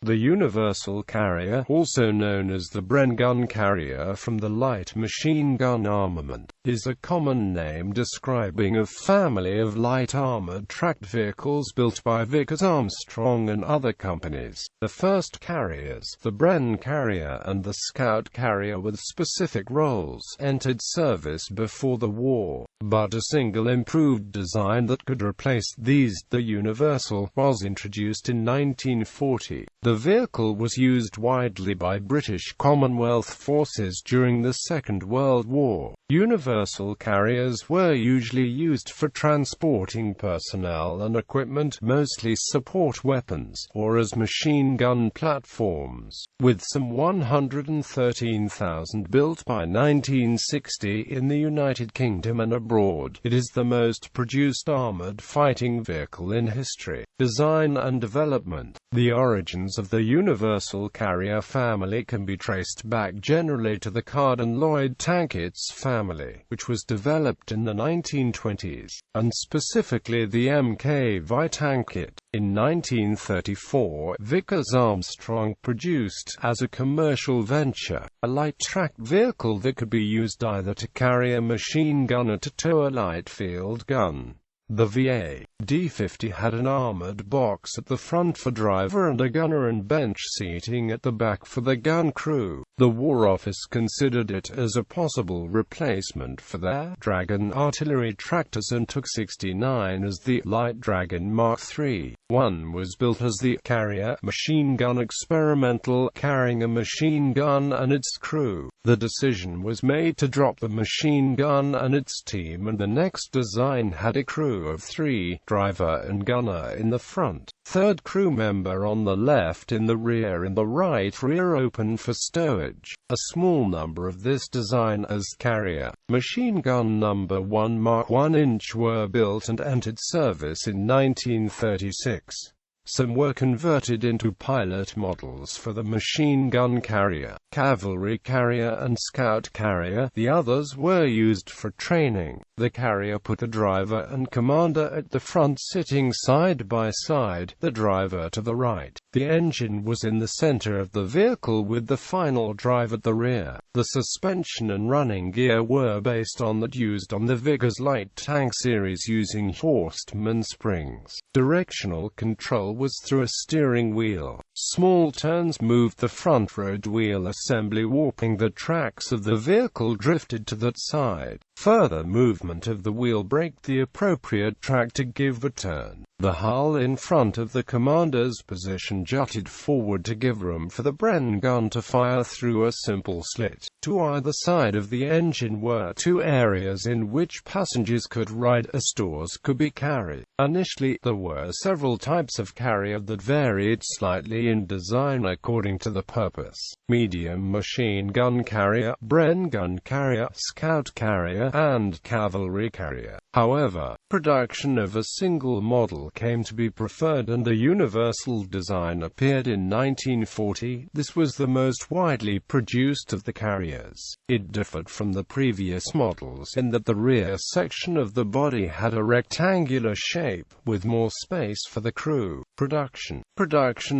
The Universal Carrier, also known as the Bren gun carrier from the light machine gun armament, is a common name describing a family of light armored tracked vehicles built by Vickers Armstrong and other companies. The first carriers, the Bren carrier and the Scout carrier with specific roles, entered service before the war, but a single improved design that could replace these, the Universal, was introduced in 1940. The vehicle was used widely by British Commonwealth forces during the Second World War. Universal carriers were usually used for transporting personnel and equipment, mostly support weapons, or as machine gun platforms. With some 113,000 built by 1960 in the United Kingdom and abroad, it is the most produced armored fighting vehicle in history. Design and development. The origins of the Universal Carrier family can be traced back generally to the Card-and-Lloyd Tankets family, which was developed in the 1920s, and specifically the MKV Tanket. In 1934, Vickers Armstrong produced, as a commercial venture, a light tracked vehicle that could be used either to carry a machine gun or to tow a light field gun. The VA D-50 had an armored box at the front for driver and a gunner and bench seating at the back for the gun crew. The War Office considered it as a possible replacement for their Dragon artillery tractors and took 69 as the Light Dragon Mark III. One was built as the Carrier machine gun experimental, carrying a machine gun and its crew. The decision was made to drop the machine gun and its team, and the next design had a crew of 3, driver and gunner in the front, third crew member on the left in the rear, and the right rear open for stowage. A small number of this design as Carrier machine gun number 1 Mark 1 inch were built and entered service in 1936. Some were converted into pilot models for the machine gun carrier, cavalry carrier and scout carrier. The others were used for training. The carrier put the driver and commander at the front sitting side by side, the driver to the right. The engine was in the center of the vehicle with the final drive at the rear. The suspension and running gear were based on that used on the Vickers light tank series using Horstman springs. Directional control was through a steering wheel. Small turns moved the front road wheel assembly, warping the tracks of the vehicle drifted to that side. Further movement of the wheel braked the appropriate track to give a turn. The hull in front of the commander's position jutted forward to give room for the Bren gun to fire through a simple slit. To either side of the engine were 2 areas in which passengers could ride as stores could be carried. Initially, there were several types of carrier that varied slightly in design according to the purpose: medium machine gun carrier, Bren gun carrier, scout carrier, and cavalry carrier. However, production of a single model came to be preferred and the Universal design appeared in 1940. This was the most widely produced of the carriers. It differed from the previous models in that the rear section of the body had a rectangular shape, with more space for the crew. Production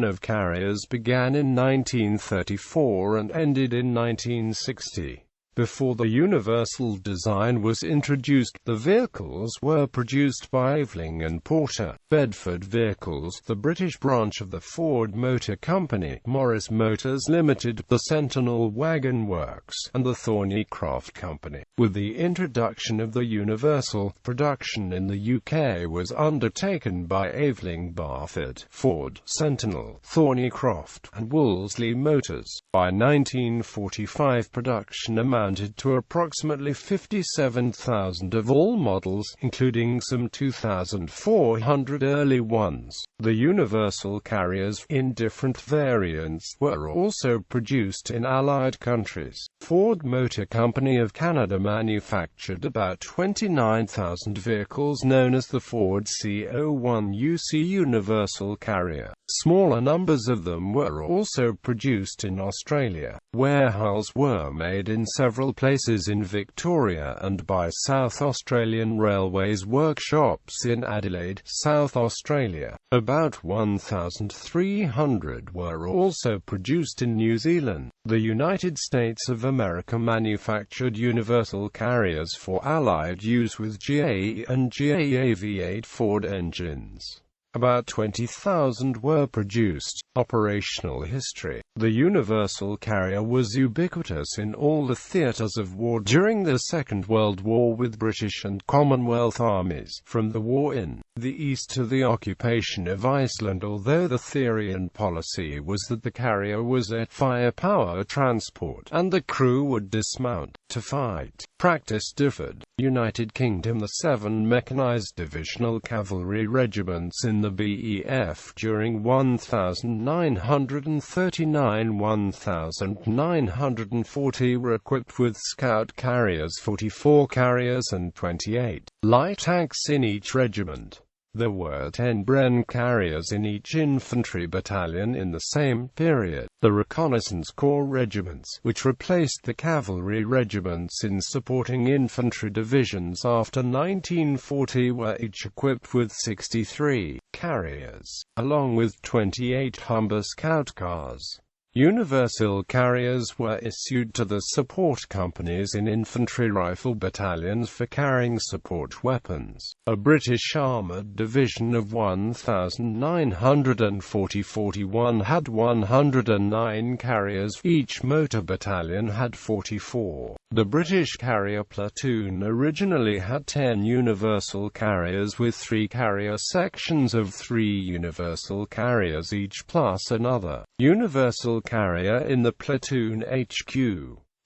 of carriers began in 1934 and ended in 1960. Before the Universal design was introduced, the vehicles were produced by Aveling and Porter. Bedford Vehicles, the British branch of the Ford Motor Company, Morris Motors Limited, the Sentinel Wagon Works, and the Thornycroft Company. With the introduction of the Universal, production in the UK was undertaken by Aveling, Barford, Ford, Sentinel, Thornycroft, and Wolseley Motors. By 1945, production amounted to approximately 57,000 of all models, including some 2,400 early ones. The Universal carriers, in different variants, were also produced in Allied countries. Ford Motor Company of Canada manufactured about 29,000 vehicles known as the Ford C01 UC Universal Carrier. Smaller numbers of them were also produced in Australia. Warehouses were made in several several places in Victoria and by South Australian Railways workshops in Adelaide, South Australia. About 1,300 were also produced in New Zealand. The United States of America manufactured universal carriers for Allied use with GA and GAAV-8 Ford engines. About 20,000 were produced. Operational history. The Universal Carrier was ubiquitous in all the theatres of war during the Second World War with British and Commonwealth armies, from the war in the East to the occupation of Iceland, although the theory and policy was that the carrier was a firepower transport, and the crew would dismount to fight. Practice differed. United Kingdom. The 7 mechanized divisional cavalry regiments in the BEF during 1939-1940 were equipped with scout carriers, 44 carriers and 28 light tanks in each regiment. There were 10 Bren carriers in each infantry battalion in the same period. The Reconnaissance Corps regiments, which replaced the cavalry regiments in supporting infantry divisions after 1940, were each equipped with 63 carriers, along with 28 Humber Scout cars. Universal carriers were issued to the support companies in infantry rifle battalions for carrying support weapons. A British armoured division of 1,941 had 109 carriers, each motor battalion had 44. The British carrier platoon originally had 10 universal carriers with 3 carrier sections of 3 universal carriers each plus another universal carrier in the platoon HQ.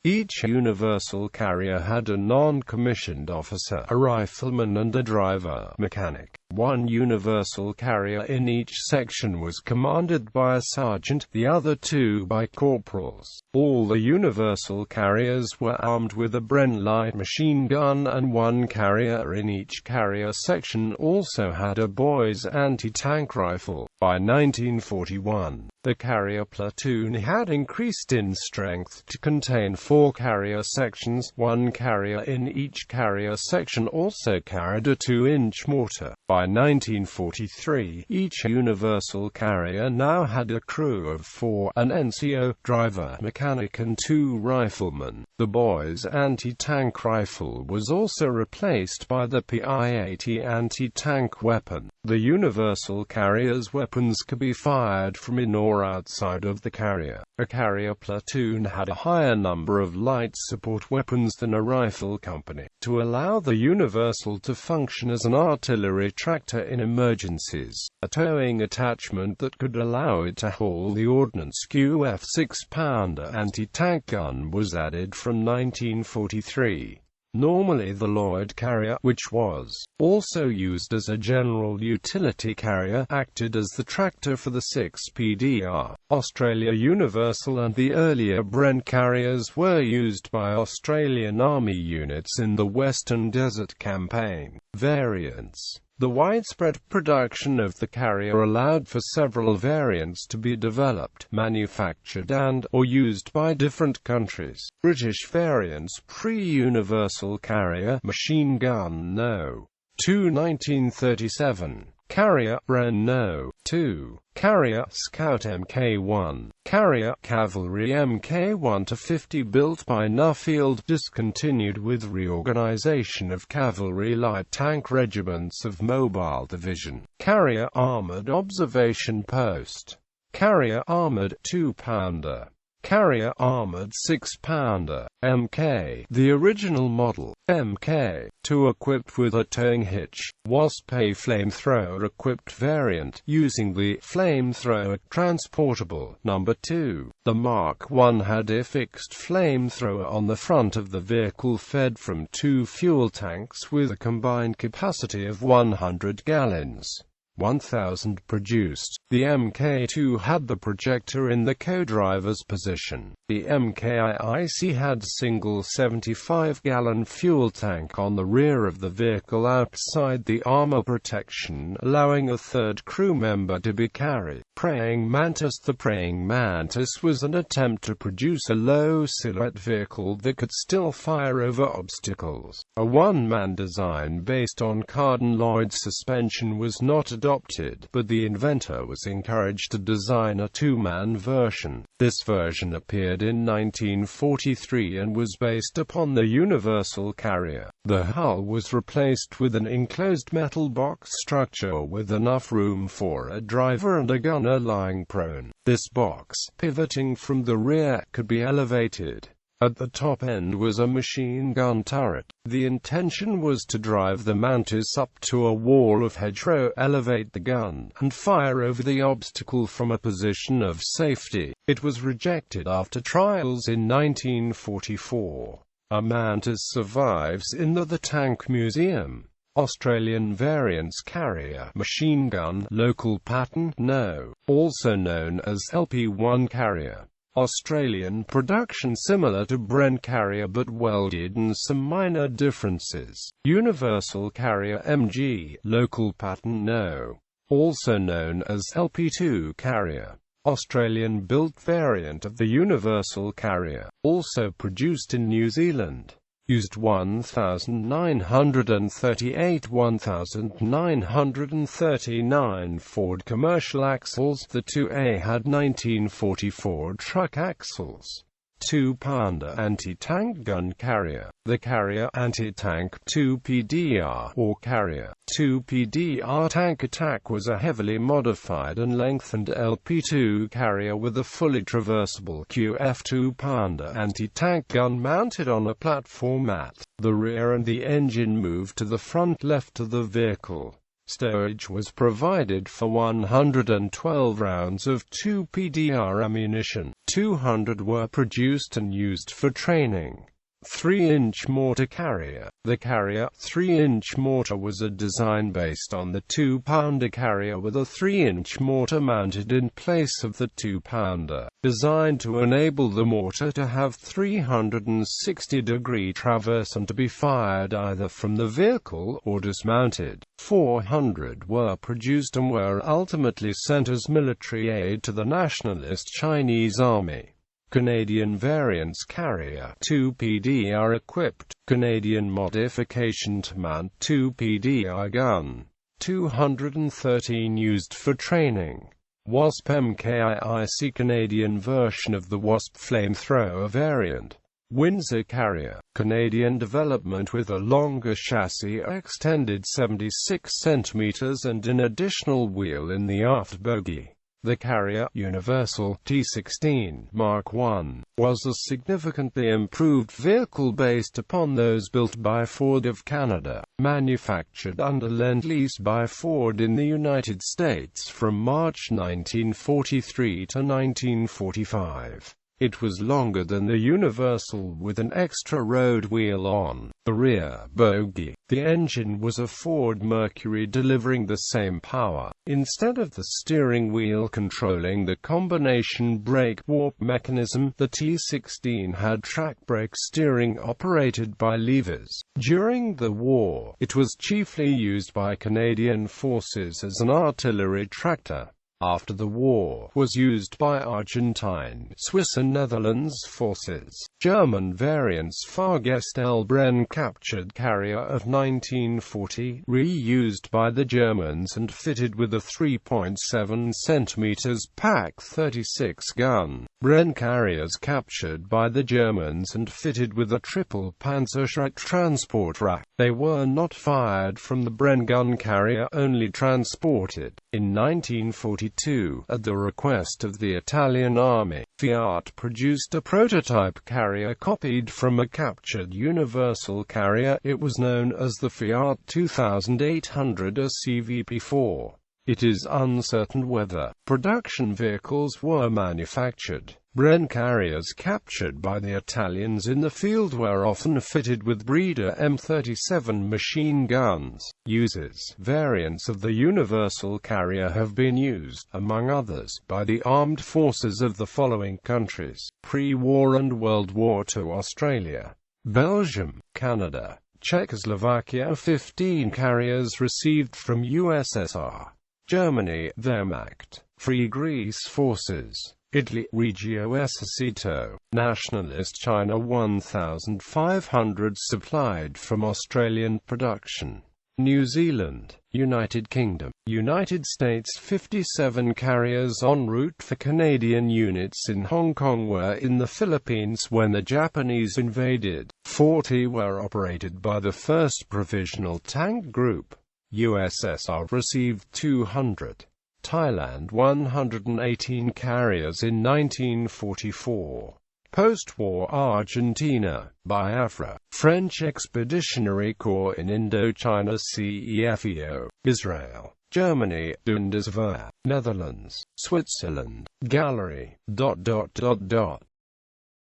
Each universal carrier had a non-commissioned officer, a rifleman and a driver mechanic. One universal carrier in each section was commanded by a sergeant, the other 2 by corporals. All the universal carriers were armed with a Bren light machine gun, and 1 carrier in each carrier section also had a Boys anti-tank rifle. By 1941, the carrier platoon had increased in strength to contain 4 carrier sections. 1 carrier in each carrier section also carried a 2-inch mortar. By 1943, each universal carrier now had a crew of 4, an NCO, driver, mechanic and 2 riflemen. The Boys anti-tank rifle was also replaced by the PI-80 anti-tank weapon. The universal carrier's weapons could be fired from in or outside of the carrier. A carrier platoon had a higher number of light support weapons than a rifle company, to allow the universal to function as an artillery tractor in emergencies. A towing attachment that could allow it to haul the ordnance QF 6-pounder anti-tank gun was added from 1943. Normally the Lloyd carrier, which was also used as a general utility carrier, acted as the tractor for the 6 PDR. Australia Universal and the earlier Bren carriers were used by Australian Army units in the Western Desert Campaign. Variants. The widespread production of the carrier allowed for several variants to be developed, manufactured and/or used by different countries. British variants: pre-universal carrier, machine gun No. 2 1937, carrier, Bren No. 2, carrier, Scout Mk1, carrier, cavalry Mk1-50 built by Nuffield, discontinued with reorganization of cavalry light tank regiments of Mobile Division. Carrier, armored observation post. Carrier, armored 2-pounder. Carrier, armored 6-pounder, Mk. The original model, Mk2, equipped with a towing hitch, was a flamethrower-equipped variant, using the flamethrower transportable No. 2. The Mark I had a fixed flamethrower on the front of the vehicle fed from 2 fuel tanks with a combined capacity of 100 gallons. 1000 produced. The Mk2 had the projector in the co-driver's position. The Mkic had single 75-gallon fuel tank on the rear of the vehicle outside the armor protection, allowing a third crew member to be carried. Praying Mantis. The Praying Mantis was an attempt to produce a low-silhouette vehicle that could still fire over obstacles. A one-man design based on carbon-Lloyd suspension was not adopted, but the inventor was encouraged to design a two-man version. This version appeared in 1943 and was based upon the Universal Carrier. The hull was replaced with an enclosed metal box structure with enough room for a driver and a gunner lying prone. This box, pivoting from the rear, could be elevated. At the top end was a machine gun turret. The intention was to drive the Mantis up to a wall of hedgerow, elevate the gun, and fire over the obstacle from a position of safety. It was rejected after trials in 1944. A Mantis survives in the Tank Museum. Australian variants carrier, machine gun, local pattern, No. Also known as LP1 carrier. Australian production similar to Bren carrier but welded and some minor differences. Universal carrier MG, local pattern No. Also known as LP2 carrier. Australian-built variant of the Universal carrier, also produced in New Zealand. Used 1,938–1,939 Ford commercial axles. The 2A had 1944 truck axles. 2-pounder anti-tank gun carrier. The carrier anti-tank 2PDR or carrier 2PDR tank attack was a heavily modified and lengthened LP2 carrier with a fully traversable QF 2-pounder anti-tank gun mounted on a platform at the rear, and the engine moved to the front left of the vehicle. Stowage was provided for 112 rounds of 2PDR ammunition. 200 were produced and used for training. 3-inch mortar carrier. The carrier 3-inch mortar was a design based on the 2-pounder carrier with a 3-inch mortar mounted in place of the 2-pounder, designed to enable the mortar to have 360-degree traverse and to be fired either from the vehicle or dismounted. 400 were produced and were ultimately sent as military aid to the nationalist Chinese army. Canadian variants carrier 2PDR equipped. Canadian modification to mount 2PDR gun. 213 used for training. Wasp Mkic Canadian version of the Wasp flamethrower variant. Windsor carrier. Canadian development with a longer chassis extended 76 cm and an additional wheel in the aft bogie. The carrier, Universal T16 Mark I, was a significantly improved vehicle based upon those built by Ford of Canada, manufactured under Lend-Lease by Ford in the United States from March 1943 to 1945. It was longer than the Universal with an extra road wheel on the rear bogie. The engine was a Ford Mercury delivering the same power. Instead of the steering wheel controlling the combination brake warp mechanism, the T16 had track brake steering operated by levers. During the war, it was chiefly used by Canadian forces as an artillery tractor. After the war, was used by Argentine, Swiss and Netherlands forces. German variants Fahrgest L. Bren captured carrier of 1940, reused by the Germans and fitted with a 3.7 cm Pak 36 gun. Bren carriers captured by the Germans and fitted with a triple Panzerschreck transport rack. They were not fired from the Bren gun carrier, only transported. In 1942, at the request of the Italian army, Fiat produced a prototype carrier copied from a captured Universal carrier. It was known as the Fiat 2800 or CVP4. It is uncertain whether production vehicles were manufactured. Bren carriers captured by the Italians in the field were often fitted with Breeder M37 machine guns. Uses. Variants of the Universal Carrier have been used, among others, by the armed forces of the following countries: pre-war and World War II Australia, Belgium, Canada, Czechoslovakia. 15 carriers received from USSR, Germany, Wehrmacht, Free Greece Forces, Italy, Regio Esercito, Nationalist China. 1,500 supplied from Australian production. New Zealand, United Kingdom, United States. 57 carriers en route for Canadian units in Hong Kong were in the Philippines when the Japanese invaded. 40 were operated by the 1st Provisional Tank Group. USSR received 200. Thailand 118 carriers in 1944. Post-war Argentina, Biafra, French Expeditionary Corps in Indochina. CEFEO, Israel, Germany, Bundeswehr, Netherlands, Switzerland, Gallery.